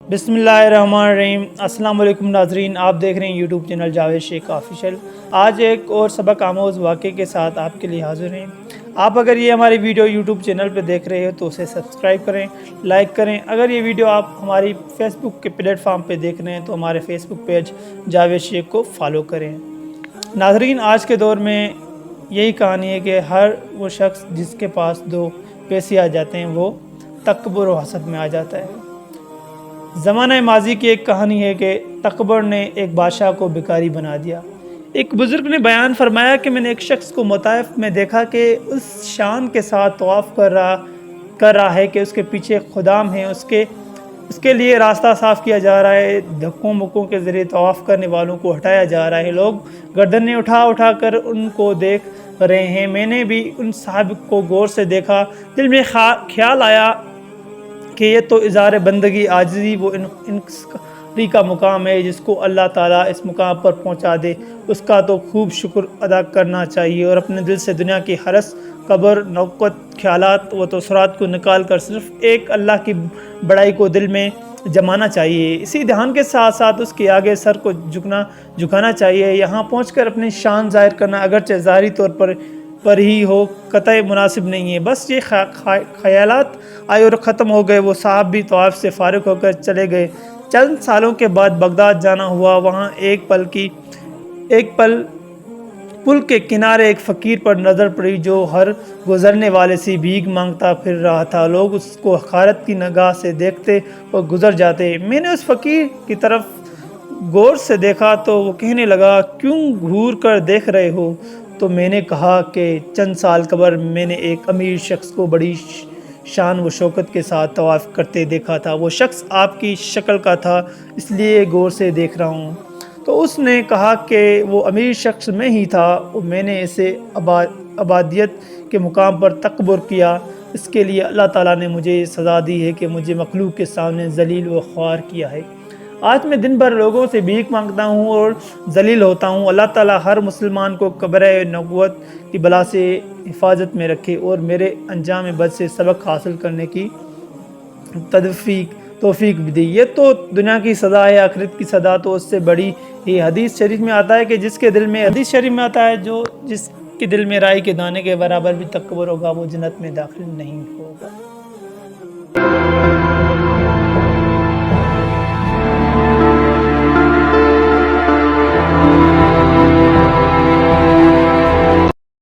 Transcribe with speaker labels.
Speaker 1: बिस्मिल्लाहिर्रहमानिर्रहीम। अस्सलाम वालेकुम नाज़रीन, आप देख रहे हैं YouTube channel Javed Shaikh official. आज एक और सबक आमोज़ वाक़े के साथ आपके लिए हाज़िर हैं। आप अगर ये हमारी वीडियो यूट्यूब चैनल पर देख रहे हो तो उसे सब्सक्राइब करें, लाइक करें। अगर ये वीडियो आप हमारी फेसबुक के प्लेटफॉर्म पे देख रहे हैं तो हमारे फेसबुक पेज जावेद शेख को फॉलो करें। नाज़रीन, आज के दौर में यही कहानी है कि हर वो शख्स जिसके पास दो पैसे आ जाते हैं वो तकब्बुर और हसद में आ जाता है। ज़माना माजी की एक कहानी है कि तकबर ने एक बादशाह को भिखारी बना दिया। एक बुज़ुर्ग ने बयान फरमाया कि मैंने एक शख्स को मुताइफ में देखा कि उस शान के साथ तवाफ़ कर रहा है कि उसके पीछे खुदाम हैं, उसके लिए रास्ता साफ़ किया जा रहा है, धक्कों मुक्कों के ज़रिए तवाफ़ करने वालों को हटाया जा रहा है, लोग गर्दनें उठा कर उनको देख रहे हैं। मैंने भी उन साहब को गौर से देखा। दिल में ख्याल आया कि ये तो इज़ार बंदगी आजिज़ी वो इनकारी का मुकाम है, जिसको अल्लाह ताला इस मुकाम पर पहुंचा दे उसका तो खूब शुक्र अदा करना चाहिए और अपने दिल से दुनिया की हरस, कब्र, नौकत, ख्यालात व तसरात को निकाल कर सिर्फ़ एक अल्लाह की बड़ाई को दिल में जमाना चाहिए। इसी ध्यान के साथ साथ उसके आगे सर को झुकाना चाहिए। यहाँ पहुँचकर अपनी शान ज़ाहिर करना अगरचे ज़ाहिरी तौर पर ही हो कतई मुनासिब नहीं है। बस ये ख्यालात आए और ख़त्म हो गए। वो साहब भी तवाफ़ से फ़ारिग होकर चले गए। चंद सालों के बाद बगदाद जाना हुआ। वहाँ एक पुल के किनारे एक फ़कीर पर नज़र पड़ी जो हर गुज़रने वाले से भीख मांगता फिर रहा था। लोग उसको हक़ारत की निगाह से देखते और गुज़र जाते। मैंने उस फ़कीर की तरफ गौर से देखा तो वो कहने लगा, क्यों घूर कर देख रहे हो? तो मैंने कहा कि चंद साल कबल मैंने एक अमीर शख्स को बड़ी शान व शौकत के साथ तवाफ़ करते देखा था। वो शख्स आपकी शक्ल का था, इसलिए गौर से देख रहा हूँ। तो उसने कहा कि वो अमीर शख्स मैं ही था और मैंने इसे अबादियत के मुकाम पर तकब्बुर किया। इसके लिए अल्लाह ताला ने मुझे सज़ा दी है कि मुझे मखलूक के सामने ज़लील व ख्वार किया है। आज मैं दिन भर लोगों से भीख मांगता हूँ और जलील होता हूँ। अल्लाह ताला हर मुसलमान को कब्र नबूवत की बला से हिफाजत में रखे और मेरे अंजाम बद से सबक हासिल करने की तौफीक भी दी। ये तो दुनिया की सज़ा है, आखिरत की सज़ा तो उससे बड़ी ही। हदीस शरीफ में आता है कि जिसके दिल में राई के दाने के बराबर भी तकब्बुर होगा वो जन्नत में दाखिल नहीं होगा।